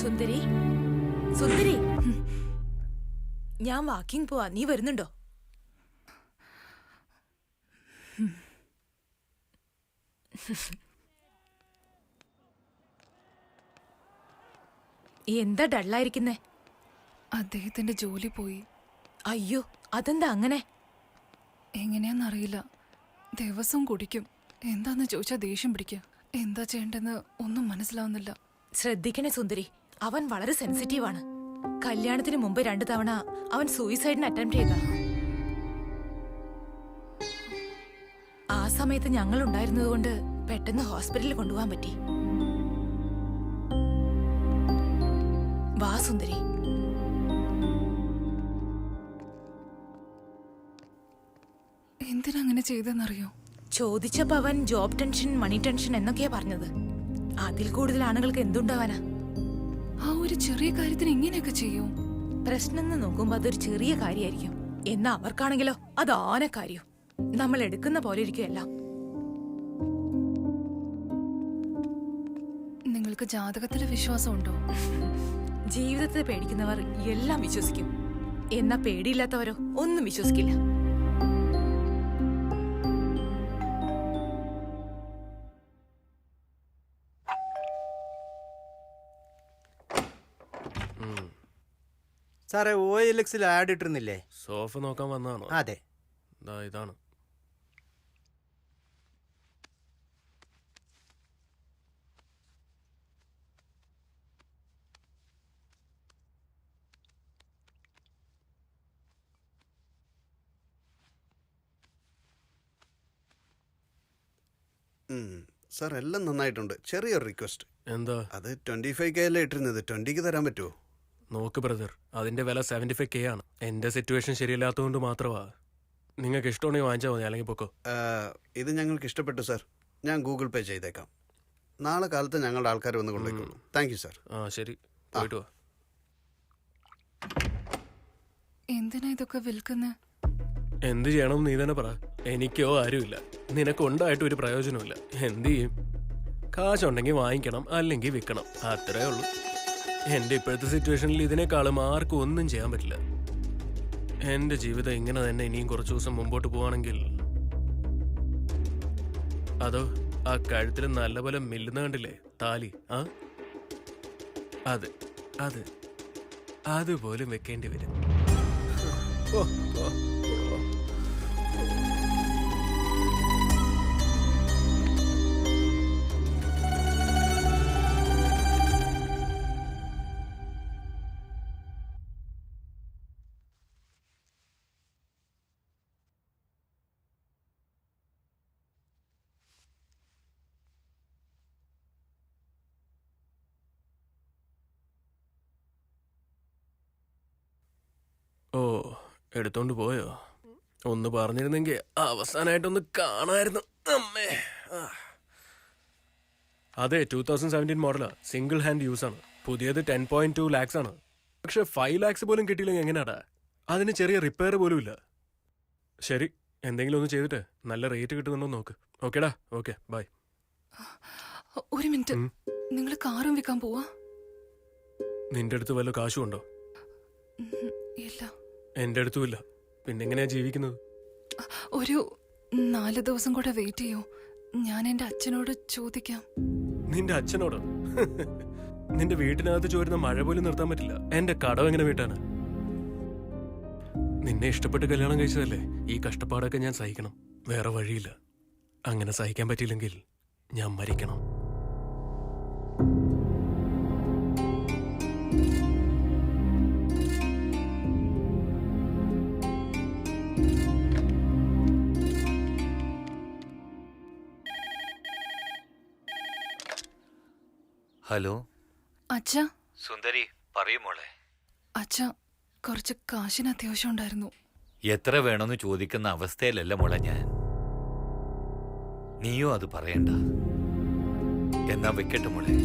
സുന്ദരി സുന്ദരി, ഞാൻ വാക്കിംഗ് പോവാ, നീ വരുന്നുണ്ടോ? എന്താ ഡള്ളായിരിക്കുന്നേ? അദ്ദേഹത്തിന്റെ ജോലി പോയി. അയ്യോ, അതെന്താ അങ്ങനെ? എങ്ങനെയാന്നറിയില്ല. ദിവസം കുടിക്കും. എന്താന്ന് ചോദിച്ചാൽ ദേഷ്യം പിടിക്കുക. എന്താ ചെയ്യേണ്ടെന്ന് ഒന്നും മനസ്സിലാവുന്നില്ല. ശ്രദ്ധിക്കണേ സുന്ദരി, അവൻ വളരെ സെൻസിറ്റീവാണ്. കല്യാണത്തിന് മുമ്പ് 2 തവണ അവൻ സൂയിസൈഡിന് അറ്റംപ്റ്റ് ചെയ്ത. ആ സമയത്ത് ഞങ്ങൾ ഉണ്ടായിരുന്നതുകൊണ്ട് പെട്ടെന്ന് ഹോസ്പിറ്റലിൽ കൊണ്ടുപോകാൻ പറ്റി. വാ സുന്ദരി. എന്തിനങ്ങനെ ചെയ്തെന്നറിയോ? ചോദിച്ചപ്പോ അവൻ ജോബ് ടെൻഷൻ, മണി ടെൻഷൻ എന്നൊക്കെയാ പറഞ്ഞത്. അതിൽ കൂടുതൽ ആണുങ്ങൾക്ക് എന്തുണ്ടാവാനാ? ആ ഒരു ചെറിയ കാര്യത്തിന് ഇങ്ങനെയൊക്കെ ചെയ്യും? പ്രശ്നം നോക്കുമ്പോ അതൊരു ചെറിയ കാര്യമായിരിക്കും, എന്നാ അവർക്കാണെങ്കിലോ അത് ആനക്കാര്യം. നമ്മൾ എടുക്കുന്ന പോലെ ഇരിക്കും എല്ലാം. നിങ്ങൾക്ക് ജാതകത്തില് വിശ്വാസമുണ്ടോ? ജീവിതത്തെ പേടിക്കുന്നവർ എല്ലാം വിശ്വസിക്കും, എന്നാ പേടിയില്ലാത്തവരോ ഒന്നും വിശ്വസിക്കില്ല. സാറേ, OLX ആഡ് ഇട്ടിരുന്നില്ലേ? സോഫ നോക്കാൻ വന്നതാണോ? അതെ. ഇതാണ്. സാർ, എല്ലാം നന്നായിട്ടുണ്ട്. ചെറിയൊരു റിക്വസ്റ്റ്. എന്താ? അത് 25K അല്ലേ ഇട്ടിരുന്നത്, 20ക്ക് തരാൻ പറ്റുമോ? നോക്ക് ബ്രദർ, അതിന്റെ വില 75K ആണ്. എന്റെ സിറ്റുവേഷൻ ശരിയല്ലാത്തതുകൊണ്ട് മാത്രമാ. നിങ്ങൾക്ക് ഇഷ്ടമുണ്ടെങ്കിൽ വാങ്ങിച്ചാൽ മതി, അല്ലെങ്കിൽ പൊക്കോ. ഇത് ഞങ്ങൾക്ക് ഇഷ്ടപ്പെട്ടു സാർ. ഞാൻ ഗൂഗിൾ പേ ചെയ്തേക്കാം. നാളെ കാലത്ത് ഞങ്ങളുടെ ആൾക്കാർ വന്ന് കൊണ്ടുപോയിക്കോളൂ. Thank you sir. ശരി, പോയിട്ട് വാ. എന്തിനാ ഇതൊക്കെ വിൽക്കുന്നത്? എന്ത് ചെയ്യണമെന്ന് നീ തന്നെ പറ. എനിക്കോ ആരുമില്ല, നിനക്കുണ്ടായിട്ട് ഒരു പ്രയോജനമില്ല. എന്ത് ചെയ്യും? കാശുണ്ടെങ്കിൽ വാങ്ങിക്കണം, അല്ലെങ്കിൽ വിൽക്കണം, അത്രേ ഉള്ളൂ. എന്റെ ഇപ്പോഴത്തെ സിറ്റുവേഷനിൽ ഇതിനേക്കാളും ആർക്കും ഒന്നും ചെയ്യാൻ പറ്റില്ല. എന്റെ ജീവിതം ഇങ്ങനെ തന്നെ ഇനിയും കുറച്ചു ദിവസം മുമ്പോട്ട് പോവാണെങ്കിൽ, അതോ ആ കഴുത്തിൽ നല്ലപോലെ മില്ലുന്ന കണ്ടില്ലേ താലി, അതുപോലും വെക്കേണ്ടി വരും. ഓ, എടുത്തോണ്ട് പോയോ? ഒന്ന് പറഞ്ഞിരുന്നെങ്കിൽ അവസാനമായിട്ടൊന്ന് കാണായിരുന്നു. അമ്മേ. അതെ, 2017 മോഡലാ. സിംഗിൾ ഹാൻഡ് യൂസ് ആണ്. പുതിയത് 10.2 lakhs ആണ്. പക്ഷെ 5 lakhs പോലും കിട്ടിയില്ലെങ്കിൽ എങ്ങനെയാടാ? അതിന് ചെറിയ റിപ്പയർ പോലും ഇല്ല. ശരി, എന്തെങ്കിലും ഒന്ന് ചെയ്തിട്ട് നല്ല റേറ്റ് കിട്ടുന്നുണ്ടോ നോക്ക്. ഓക്കേടാ, ഓക്കെ, ബൈ. ഒരു മിനിറ്റ്, നിങ്ങൾ കാറും വിൽക്കാൻ പോവാ? നിന്റെ അടുത്ത് വല്ല കാശും ഉണ്ടോ? ഇല്ല. എന്റെ അടുത്തും ഇല്ല. പിന്നെങ്ങനെയാ ജീവിക്കുന്നത്? ഒരു 4 ദിവസം കൂടെ വെയിറ്റ് ചെയ്യോ? ഞാൻ എന്റെ അച്ഛനോട് ചോദിക്കാം. നിന്റെ അച്ഛനോട്? നിന്റെ വീട്ടിനകത്ത് ചോരുന്ന മഴ പോലും നിർത്താൻ പറ്റില്ല. എന്റെ കടം എങ്ങനെ വീട്ടാണ്? നിന്നെ ഇഷ്ടപ്പെട്ട് കല്യാണം കഴിച്ചതല്ലേ? ഈ കഷ്ടപ്പാടൊക്കെ ഞാൻ സഹിക്കണം, വേറെ വഴിയില്ല. അങ്ങനെ സഹിക്കാൻ പറ്റിയില്ലെങ്കിൽ ഞാൻ മരിക്കണം. ഹലോ അച്ഛാ. സുന്ദരി, പറയൂ മോളെ. അച്ഛാ, കുറച്ച് കാശിന് അത്യാവശ്യം ഉണ്ടായിരുന്നു. എത്ര വേണമെന്ന് ചോദിക്കുന്ന അവസ്ഥയിലല്ല മോളെ ഞാൻ. നീയോ അത് പറയണ്ട. എന്നാ വെക്കട്ടെ മോളെ.